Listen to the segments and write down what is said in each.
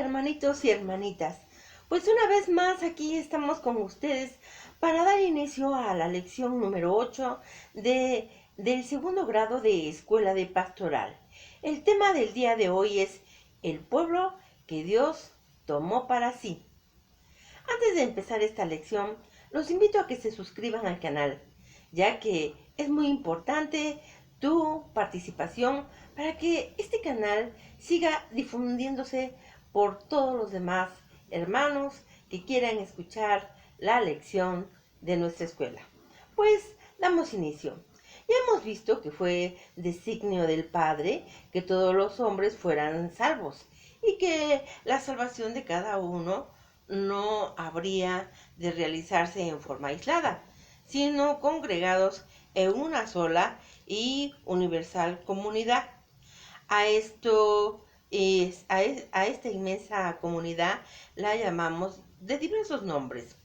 hermanitos y hermanitas. Pues una vez más aquí estamos con ustedes para dar inicio a la lección número 8 del segundo grado de Escuela de Pastoral. El tema del día de hoy es el pueblo que Dios tomó para sí. Antes de empezar esta lección, los invito a que se suscriban al canal, ya que es muy importante tu participación para que este canal siga difundiéndose por todos los demás hermanos que quieran escuchar la lección de nuestra escuela. Pues damos inicio. Ya hemos visto que fue designio del Padre que todos los hombres fueran salvos y que la salvación de cada uno no habría de realizarse en forma aislada, sino congregados en una sola y universal comunidad. A esta inmensa comunidad la llamamos de diversos nombres.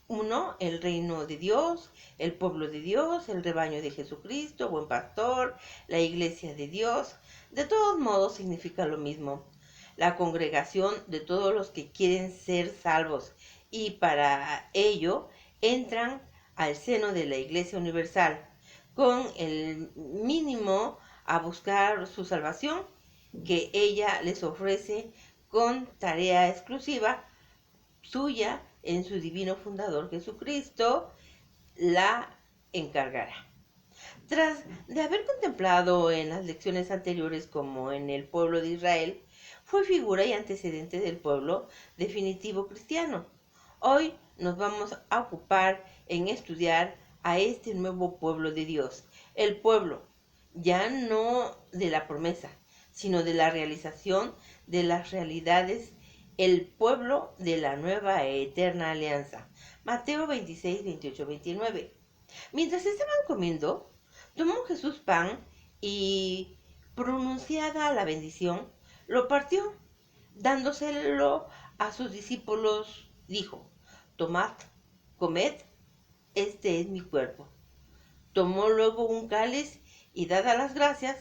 Uno, el reino de Dios, el pueblo de Dios, el rebaño de Jesucristo, buen pastor, la iglesia de Dios. De todos modos significa lo mismo. La congregación de todos los que quieren ser salvos y para ello entran al seno de la iglesia universal con el mínimo a buscar su salvación que ella les ofrece con tarea exclusiva suya en su divino fundador Jesucristo la encargará. Tras de haber contemplado en las lecciones anteriores como en el pueblo de Israel, fue figura y antecedente del pueblo definitivo cristiano. Hoy nos vamos a ocupar en estudiar a este nuevo pueblo de Dios, el pueblo ya no de la promesa, sino de la realización de las realidades, el pueblo de la nueva e eterna alianza. Mateo 26, 28, 29. Mientras estaban comiendo, tomó Jesús pan y, pronunciada la bendición, lo partió, dándoselo a sus discípulos, dijo: Tomad, comed, este es mi cuerpo. Tomó luego un cáliz y, dadas las gracias,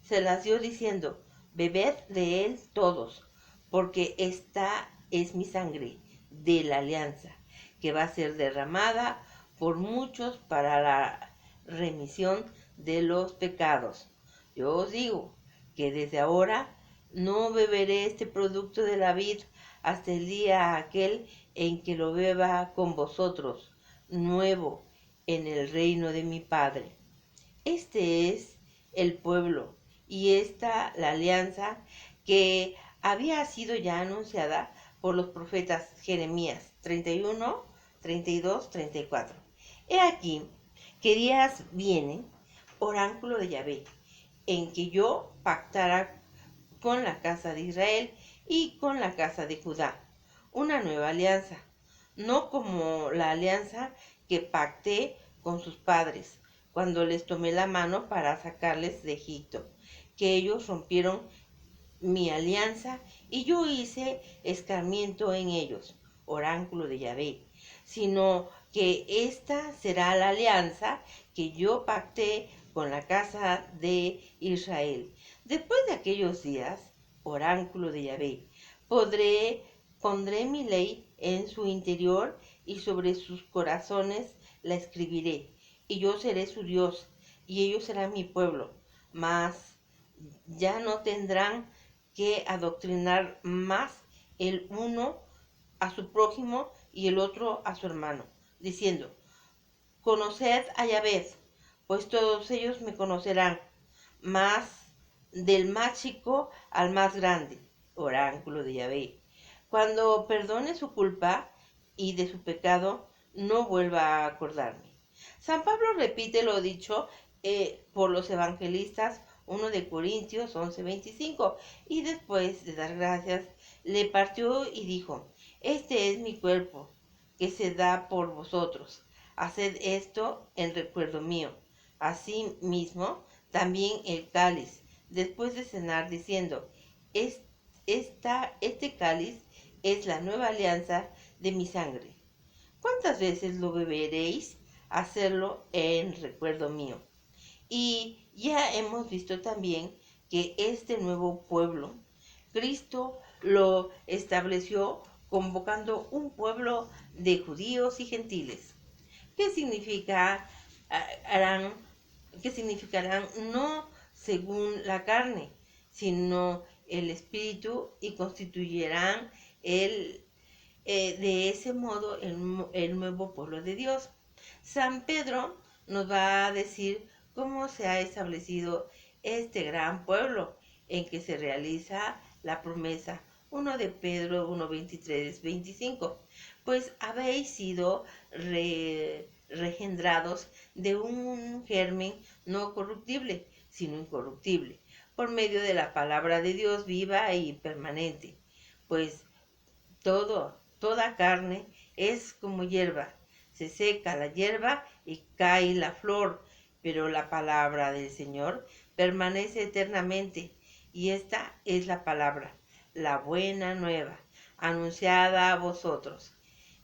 se las dio diciendo: Bebed de él todos, porque esta es mi sangre de la alianza, que va a ser derramada por muchos para la remisión de los pecados. Yo os digo que desde ahora no beberé este producto de la vid hasta el día aquel en que lo beba con vosotros, nuevo en el reino de mi Padre. Este es el pueblo y esta la alianza que había sido ya anunciada por los profetas Jeremías 31, 32, 34. He aquí que días vienen, oráculo de Yahvé, en que yo pactara con la casa de Israel y con la casa de Judá una nueva alianza, no como la alianza que pacté con sus padres cuando les tomé la mano para sacarles de Egipto, que ellos rompieron mi alianza y yo hice escarmiento en ellos, oráculo de Yahvé, sino que esta será la alianza que yo pacté con la casa de Israel. Después de aquellos días, oráculo de Yahvé, pondré mi ley en su interior y sobre sus corazones la escribiré, y yo seré su Dios, y ellos serán mi pueblo. Mas ya no tendrán que adoctrinar más el uno a su prójimo y el otro a su hermano, diciendo: Conoced a Yahvé, pues todos ellos me conocerán, más del más chico al más grande, oráculo de Yahvé. Cuando perdone su culpa y de su pecado, no vuelva a acordarme. San Pablo repite lo dicho por los evangelistas, 1 de Corintios 11:25, y después de dar gracias, le partió y dijo: Este es mi cuerpo, que se da por vosotros. Haced esto en recuerdo mío. Asimismo, también el cáliz, después de cenar, diciendo: Este cáliz es la nueva alianza de mi sangre. ¿Cuántas veces lo beberéis? Hacerlo en recuerdo mío. Y ya hemos visto también que este nuevo pueblo Cristo lo estableció convocando un pueblo de judíos y gentiles. ¿Qué significa, harán, qué significarán no según la carne, sino el espíritu, y constituirán de ese modo el nuevo pueblo de Dios? San Pedro nos va a decir cómo se ha establecido este gran pueblo en que se realiza la promesa. 1 de Pedro 1, 23, 25. Pues habéis sido regenerados de un germen no corruptible, sino incorruptible, por medio de la palabra de Dios viva y permanente. Pues toda carne es como hierba, se seca la hierba y cae la flor, pero la palabra del Señor permanece eternamente. Y esta es la palabra, la buena nueva, anunciada a vosotros.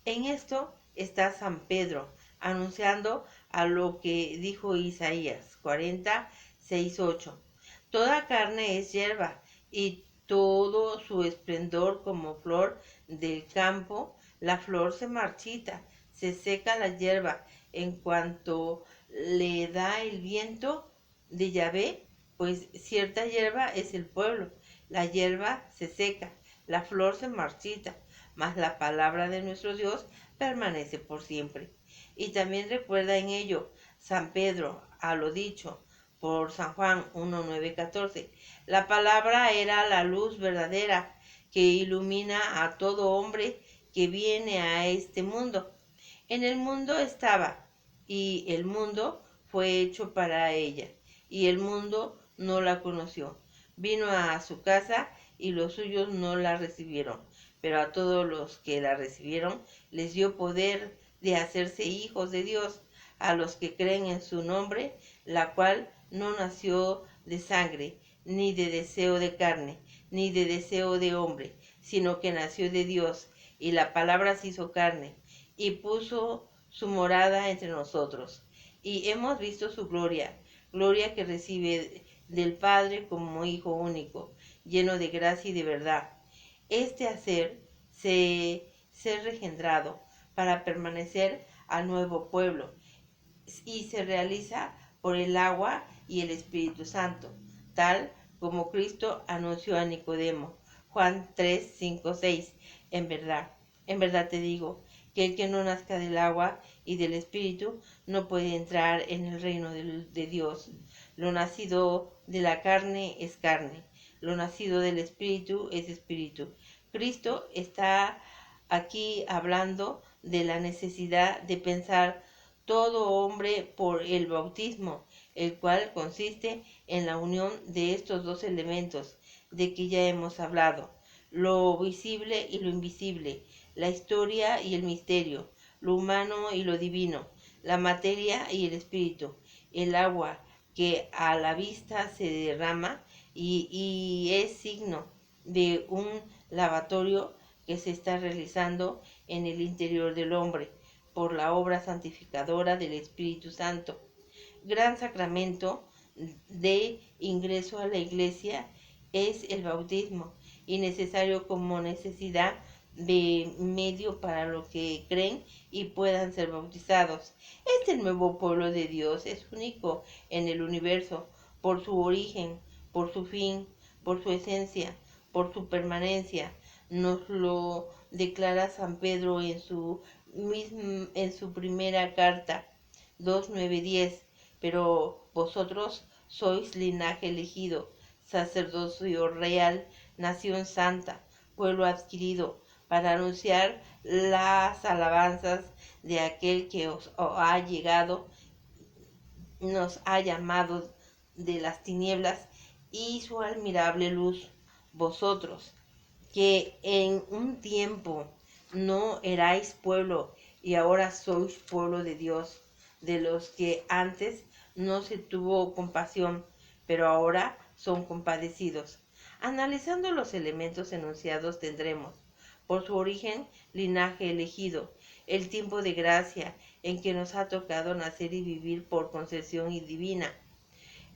En esto está San Pedro, anunciando a lo que dijo Isaías 40, 6, 8. Toda carne es hierba, y todo su esplendor como flor del campo. La flor se marchita, se seca la hierba, en cuanto le da el viento de Yahvé, pues cierta hierba es el pueblo. La hierba se seca, la flor se marchita, mas la palabra de nuestro Dios permanece por siempre. Y también recuerda en ello San Pedro a lo dicho por San Juan 1, 9, 14. La palabra era la luz verdadera que ilumina a todo hombre que viene a este mundo. En el mundo estaba, y el mundo fue hecho para ella, y el mundo no la conoció. Vino a su casa, y los suyos no la recibieron, pero a todos los que la recibieron les dio poder de hacerse hijos de Dios, a los que creen en su nombre, la cual no nació de sangre, ni de deseo de carne, ni de deseo de hombre, sino que nació de Dios. Y la palabra se hizo carne, y puso su morada entre nosotros. Y hemos visto su gloria, gloria que recibe del Padre como Hijo único, lleno de gracia y de verdad. Este ser regenerado para permanecer al nuevo pueblo, y se realiza por el agua y el Espíritu Santo, tal como Cristo anunció a Nicodemo. Juan 3, 5, 6. En verdad te digo, que el que no nazca del agua y del Espíritu no puede entrar en el reino de Dios. Lo nacido de la carne es carne, lo nacido del Espíritu es espíritu. Cristo está aquí hablando de la necesidad de pensar todo hombre por el bautismo, el cual consiste en la unión de estos dos elementos de que ya hemos hablado: lo visible y lo invisible, la historia y el misterio, lo humano y lo divino, la materia y el espíritu, el agua que a la vista se derrama y es signo de un lavatorio que se está realizando en el interior del hombre por la obra santificadora del Espíritu Santo. Gran sacramento de ingreso a la iglesia es el bautismo, y necesario como necesidad de medio para los que creen y puedan ser bautizados. Este nuevo pueblo de Dios es único en el universo por su origen, por su fin, por su esencia, por su permanencia. Nos lo declara San Pedro en su primera carta 2, 9, 10. Pero vosotros sois linaje elegido, sacerdocio real, nación santa, pueblo adquirido, para anunciar las alabanzas de aquel que os ha llegado, nos ha llamado de las tinieblas y su admirable luz. Vosotros, que en un tiempo no erais pueblo, y ahora sois pueblo de Dios, de los que antes no se tuvo compasión, pero ahora son compadecidos. Analizando los elementos enunciados tendremos, por su origen, linaje elegido, el tiempo de gracia en que nos ha tocado nacer y vivir por concesión y divina,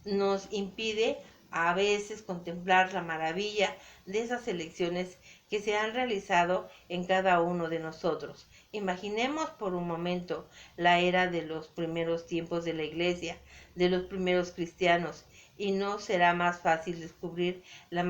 nos impide a veces contemplar la maravilla de esas elecciones que se han realizado en cada uno de nosotros. Imaginemos por un momento la era de los primeros tiempos de la Iglesia, de los primeros cristianos, y no será más fácil descubrir la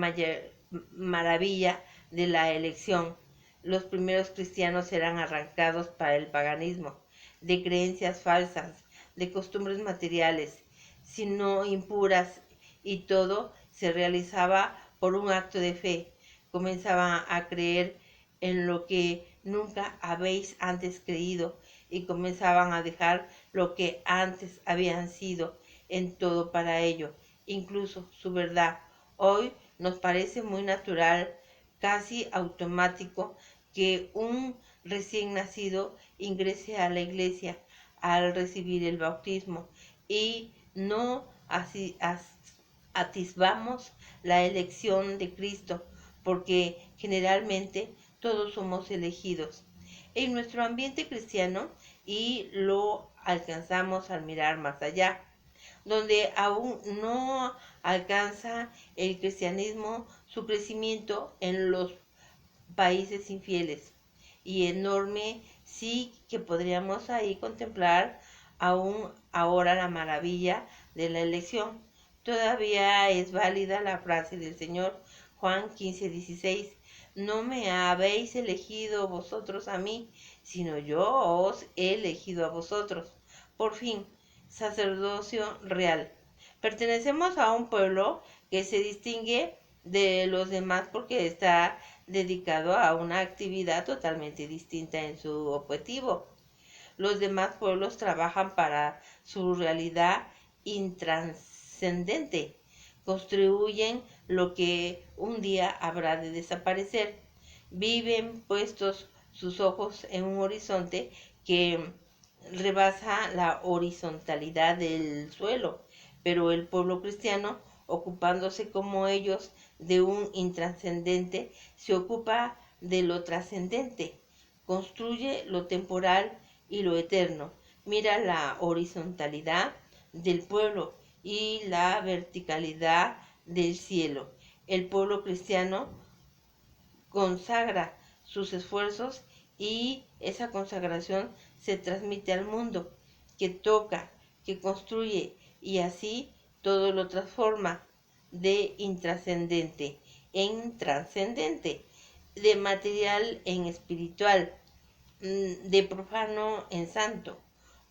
maravilla de la elección. Los primeros cristianos eran arrancados para el paganismo, de creencias falsas, de costumbres materiales, sino impuras, y todo se realizaba por un acto de fe. Comenzaban a creer en lo que nunca habéis antes creído, y comenzaban a dejar lo que antes habían sido en todo para ello, incluso su verdad. Hoy nos parece muy natural, casi automático, que un recién nacido ingrese a la iglesia al recibir el bautismo, y no así atisbamos la elección de Cristo, porque generalmente todos somos elegidos en nuestro ambiente cristiano, y lo alcanzamos al mirar más allá, donde aún no alcanza el cristianismo su crecimiento en los países infieles, y enorme. Sí que podríamos ahí contemplar aún ahora la maravilla de la elección. Todavía es válida la frase del Señor Juan 15:16: no me habéis elegido vosotros a mí, sino yo os he elegido a vosotros. Por fin, sacerdocio real. Pertenecemos a un pueblo que se distingue de los demás porque está dedicado a una actividad totalmente distinta en su objetivo. Los demás pueblos trabajan para su realidad intrascendente, construyen lo que un día habrá de desaparecer, viven puestos sus ojos en un horizonte que rebasa la horizontalidad del suelo, pero el pueblo cristiano, ocupándose como ellos de un intrascendente, se ocupa de lo trascendente, construye lo temporal y lo eterno. Mira la horizontalidad del pueblo y la verticalidad del cielo. El pueblo cristiano consagra sus esfuerzos, y esa consagración se transmite al mundo, que toca, que construye, y así todo lo transforma de intrascendente en trascendente, de material en espiritual, de profano en santo,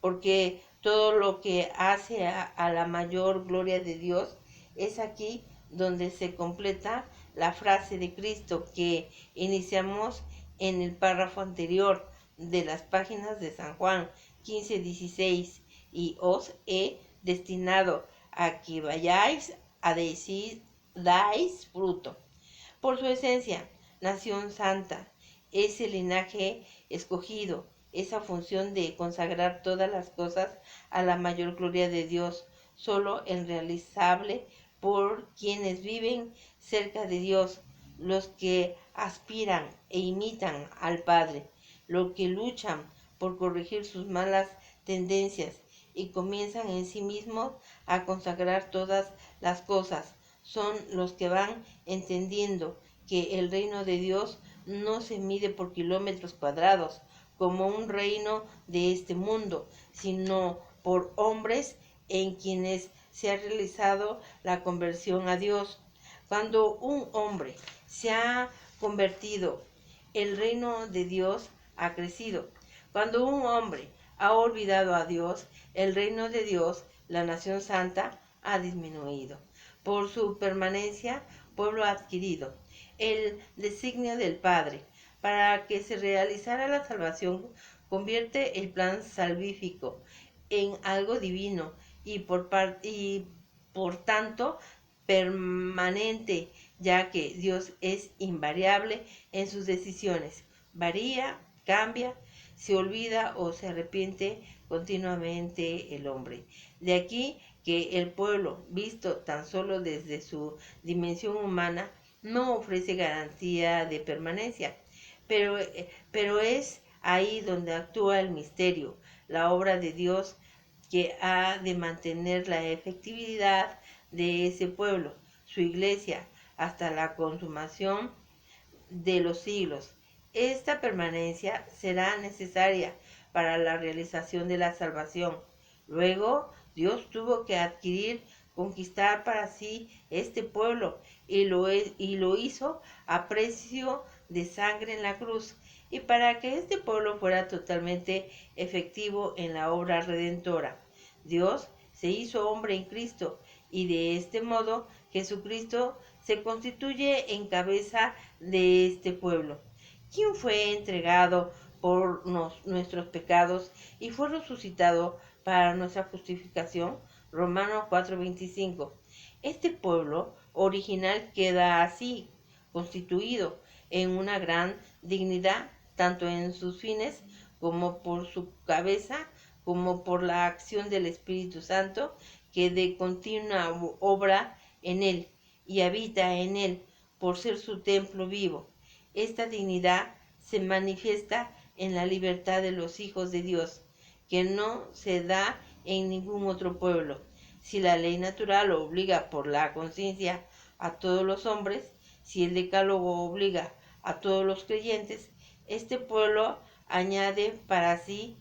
porque todo lo que hace a la mayor gloria de Dios. Es aquí donde se completa la frase de Cristo que iniciamos en el párrafo anterior de las páginas de San Juan 15:16: y os he destinado a que vayáis a decir, dais fruto. Por su esencia, nación santa, ese linaje escogido, esa función de consagrar todas las cosas a la mayor gloria de Dios, solo el realizable por quienes viven cerca de Dios, los que aspiran e imitan al Padre, los que luchan por corregir sus malas tendencias y comienzan en sí mismos a consagrar todas las cosas, son los que van entendiendo que el reino de Dios no se mide por kilómetros cuadrados, como un reino de este mundo, sino por hombres en quienes se ha realizado la conversión a Dios. Cuando un hombre se ha convertido, el reino de Dios ha crecido. Cuando un hombre ha olvidado a Dios, el reino de Dios, la nación santa, ha disminuido. Por su permanencia, pueblo adquirido, el designio del Padre, para que se realizara la salvación, convierte el plan salvífico en algo divino, y por tanto permanente, ya que Dios es invariable en sus decisiones. Varía, cambia, se olvida o se arrepiente continuamente el hombre. De aquí que el pueblo, visto tan solo desde su dimensión humana, no ofrece garantía de permanencia, pero es ahí donde actúa el misterio, la obra de Dios, que ha de mantener la efectividad de ese pueblo. su iglesia hasta la consumación de los siglos. Esta permanencia será necesaria para la realización de la salvación. Luego, Dios tuvo que conquistar para sí este pueblo y lo hizo a precio de sangre en la cruz. Y para que este pueblo fuera totalmente efectivo en la obra redentora, Dios se hizo hombre en Cristo y de este modo Jesucristo se constituye en cabeza de este pueblo, quien fue entregado por nuestros pecados y fue resucitado para nuestra justificación. Romanos 4:25. Este pueblo original queda así constituido en una gran dignidad, tanto en sus fines como por su cabeza, como por la acción del Espíritu Santo, que de continua obra en él y habita en él por ser su templo vivo. Esta dignidad se manifiesta en la libertad de los hijos de Dios, que no se da en ningún otro pueblo. Si la ley natural obliga por la conciencia a todos los hombres, si el decálogo obliga a todos los creyentes, este pueblo añade para sí,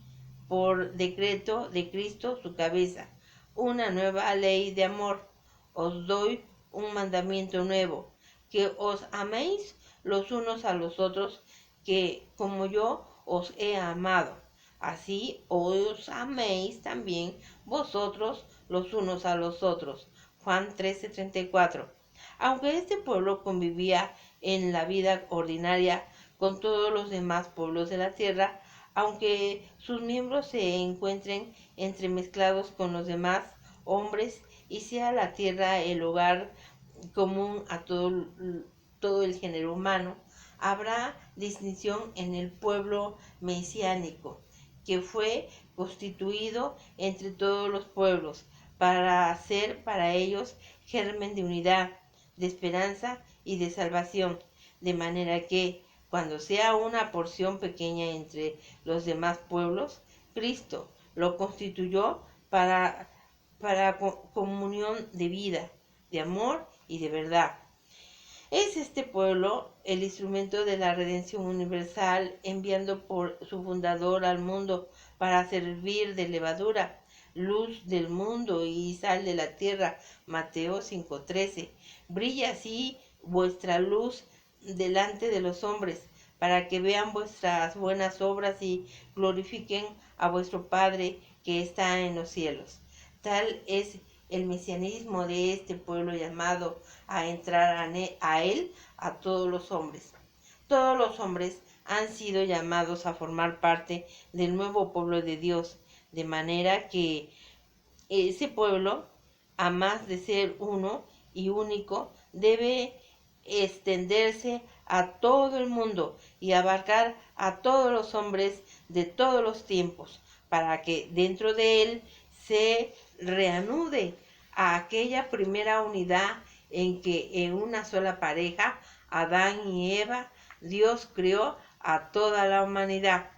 por decreto de Cristo su cabeza, una nueva ley de amor. Os doy un mandamiento nuevo, que os améis los unos a los otros, que como yo os he amado, así os améis también vosotros los unos a los otros. Juan 13:34. Aunque este pueblo convivía en la vida ordinaria con todos los demás pueblos de la tierra, aunque sus miembros se encuentren entremezclados con los demás hombres y sea la tierra el hogar común a todo el género humano, habrá distinción en el pueblo mesiánico, que fue constituido entre todos los pueblos, para ser para ellos germen de unidad, de esperanza y de salvación, de manera que, cuando sea una porción pequeña entre los demás pueblos, Cristo lo constituyó para comunión de vida, de amor y de verdad. Es este pueblo el instrumento de la redención universal, enviando por su fundador al mundo para servir de levadura, luz del mundo y sal de la tierra. Mateo 5:13. Brilla así vuestra luz delante de los hombres, para que vean vuestras buenas obras y glorifiquen a vuestro Padre que está en los cielos. Tal es el mesianismo de este pueblo llamado a entrar a él a todos los hombres. Todos los hombres han sido llamados a formar parte del nuevo pueblo de Dios, de manera que ese pueblo, a más de ser uno y único, debe extenderse a todo el mundo y abarcar a todos los hombres de todos los tiempos, para que dentro de él se reanude a aquella primera unidad en que en una sola pareja, Adán y Eva, Dios creó a toda la humanidad.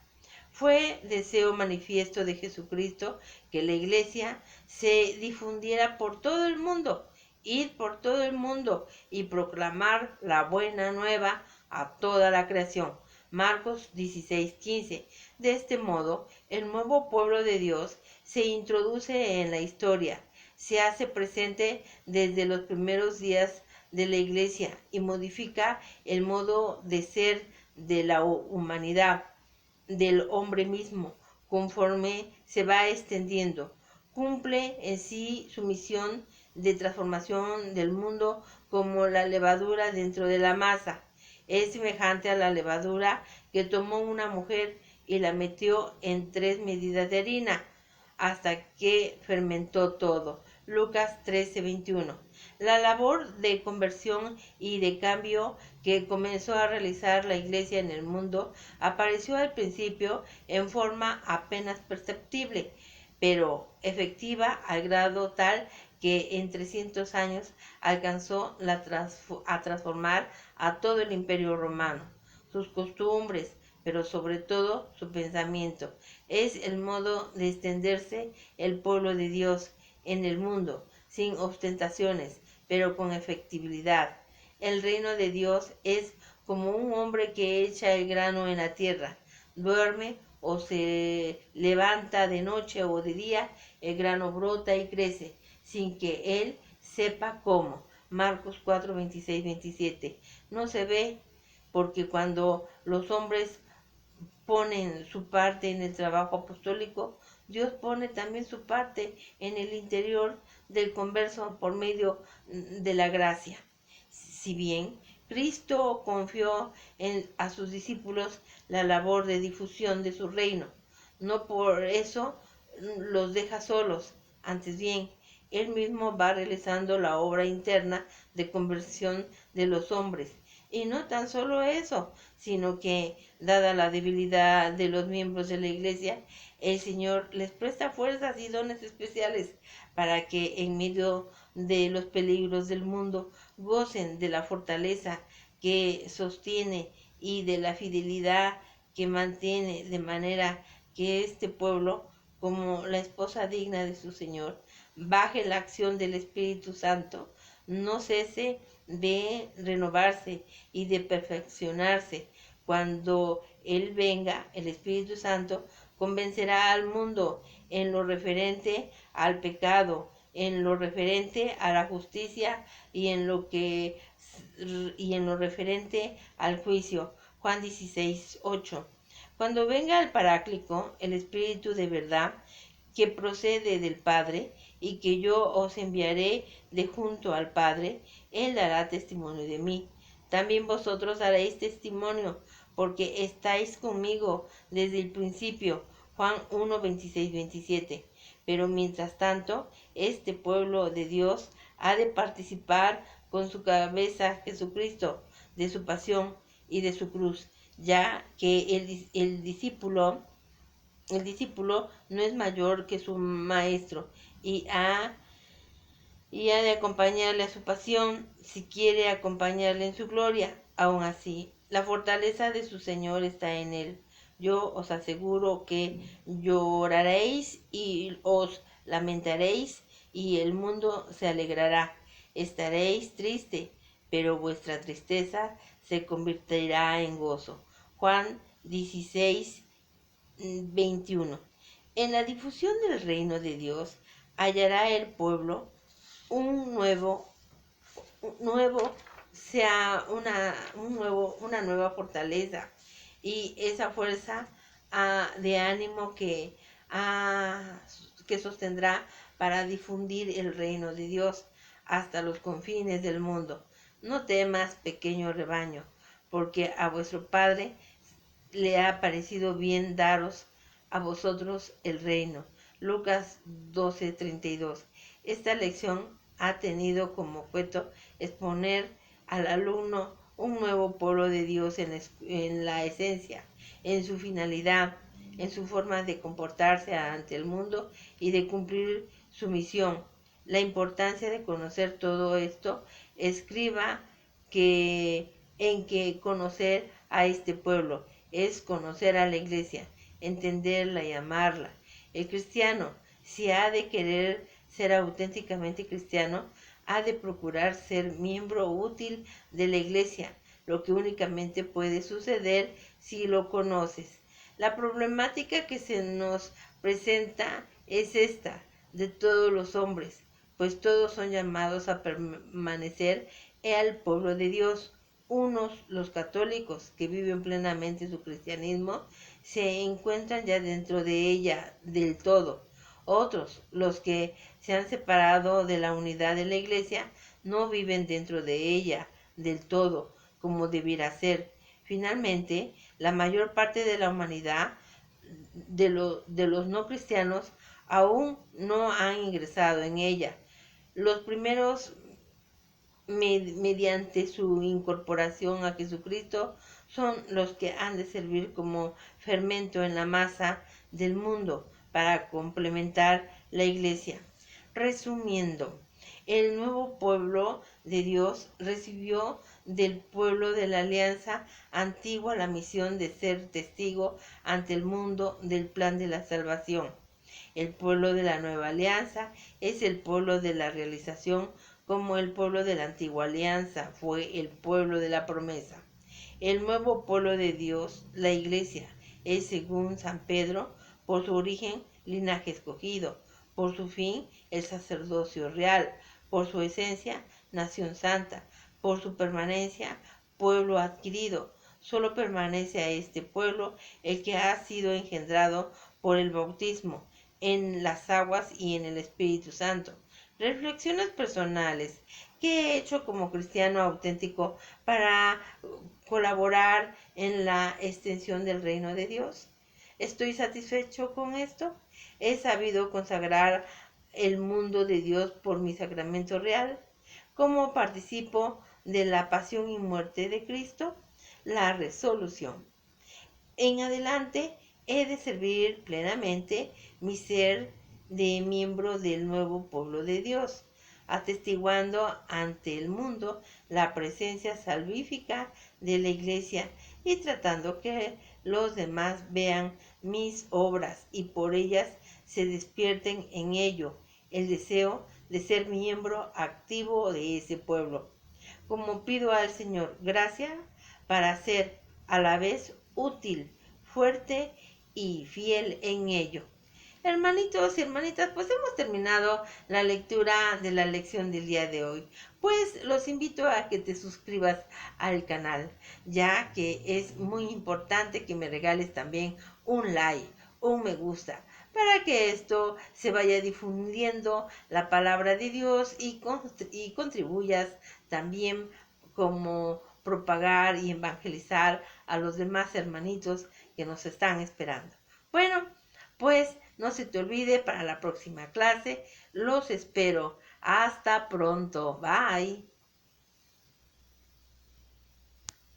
Fue deseo manifiesto de Jesucristo que la iglesia se difundiera por todo el mundo, ir por todo el mundo y proclamar la buena nueva a toda la creación. Marcos 16:15. De este modo, el nuevo pueblo de Dios se introduce en la historia, se hace presente desde los primeros días de la iglesia y modifica el modo de ser de la humanidad, del hombre mismo, conforme se va extendiendo. Cumple en sí su misión de transformación del mundo como la levadura dentro de la masa. Es semejante a la levadura que tomó una mujer y la metió en 3 medidas de harina hasta que fermentó todo. Lucas 13:21. La labor de conversión y de cambio que comenzó a realizar la iglesia en el mundo apareció al principio en forma apenas perceptible, pero efectiva al grado tal que en 300 años alcanzó a transformar a todo el imperio romano, sus costumbres, pero sobre todo su pensamiento. Es el modo de extenderse el pueblo de Dios en el mundo, sin ostentaciones, pero con efectividad. El reino de Dios es como un hombre que echa el grano en la tierra. Duerme o se levanta de noche o de día, el grano brota y crece, sin que él sepa cómo. Marcos 4, 26, 27. No se ve porque cuando los hombres ponen su parte en el trabajo apostólico, Dios pone también su parte en el interior del converso por medio de la gracia. Si bien Cristo confió a sus discípulos la labor de difusión de su reino, no por eso los deja solos, antes bien, Él mismo va realizando la obra interna de conversión de los hombres. Y no tan solo eso, sino que, dada la debilidad de los miembros de la iglesia, el Señor les presta fuerzas y dones especiales para que en medio de los peligros del mundo gocen de la fortaleza que sostiene y de la fidelidad que mantiene, de manera que este pueblo, como la esposa digna de su Señor, baje la acción del Espíritu Santo, no cese de renovarse y de perfeccionarse. Cuando Él venga, el Espíritu Santo convencerá al mundo en lo referente al pecado, en lo referente a la justicia y en lo referente al juicio. Juan 16, 8. Cuando venga el Paráclito, el Espíritu de verdad, que procede del Padre, y que yo os enviaré de junto al Padre, Él dará testimonio de mí. También vosotros daréis testimonio, porque estáis conmigo desde el principio. Juan 1, 26, 27. Pero mientras tanto, este pueblo de Dios ha de participar con su cabeza Jesucristo de su pasión y de su cruz, ya que el discípulo no es mayor que su maestro y ha de acompañarle a su pasión si quiere acompañarle en su gloria. Aún así, la fortaleza de su Señor está en él. Yo os aseguro que lloraréis y os lamentaréis, y el mundo se alegrará. Estaréis triste, pero vuestra tristeza se convertirá en gozo. Juan 16, 21. En la difusión del reino de Dios hallará el pueblo una nueva fortaleza, y esa fuerza de ánimo que sostendrá para difundir el reino de Dios hasta los confines del mundo. No temas, pequeño rebaño, porque a vuestro Padre le ha parecido bien daros a vosotros el reino. Lucas 12:32. Esta lección ha tenido como objeto exponer al alumno un nuevo pueblo de Dios en la esencia, en su finalidad, en su forma de comportarse ante el mundo y de cumplir su misión. La importancia de conocer todo esto escriba en que conocer a este pueblo es conocer a la iglesia, entenderla y amarla. El cristiano, si ha de querer ser auténticamente cristiano, ha de procurar ser miembro útil de la iglesia, lo que únicamente puede suceder si lo conoces. La problemática que se nos presenta es esta de todos los hombres, pues todos son llamados a permanecer al pueblo de Dios. Unos, los católicos, que viven plenamente su cristianismo, se encuentran ya dentro de ella del todo. Otros, los que se han separado de la unidad de la iglesia, no viven dentro de ella del todo, como debiera ser. Finalmente, la mayor parte de la humanidad, de los no cristianos, aún no han ingresado en ella. Los primeros, mediante su incorporación a Jesucristo, son los que han de servir como fermento en la masa del mundo para complementar la iglesia. Resumiendo, el nuevo pueblo de Dios recibió del pueblo de la alianza antigua la misión de ser testigo ante el mundo del plan de la salvación. El pueblo de la nueva alianza es el pueblo de la realización como el pueblo de la antigua alianza fue el pueblo de la promesa. El nuevo pueblo de Dios, la iglesia, es según San Pedro, por su origen, linaje escogido, por su fin, el sacerdocio real, por su esencia, nación santa, por su permanencia, pueblo adquirido. Solo permanece a este pueblo el que ha sido engendrado por el bautismo en las aguas y en el Espíritu Santo. Reflexiones personales. ¿Qué he hecho como cristiano auténtico para colaborar en la extensión del reino de Dios? ¿Estoy satisfecho con esto? ¿He sabido consagrar el mundo de Dios por mi sacramento real? ¿Cómo participo de la pasión y muerte de Cristo? La resolución. En adelante he de servir plenamente mi ser de miembro del nuevo pueblo de Dios, atestiguando ante el mundo la presencia salvífica de la Iglesia y tratando que los demás vean mis obras y por ellas se despierten en ello el deseo de ser miembro activo de ese pueblo. Como pido al Señor gracia para ser a la vez útil, fuerte y fiel en ello. Hermanitos y hermanitas, pues hemos terminado la lectura de la lección del día de hoy. Pues los invito a que te suscribas al canal, ya que es muy importante que me regales también un like, un me gusta, para que esto se vaya difundiendo la palabra de Dios y contribuyas también como propagar y evangelizar a los demás hermanitos que nos están esperando. Bueno, pues no se te olvide para la próxima clase. Los espero. Hasta pronto. Bye.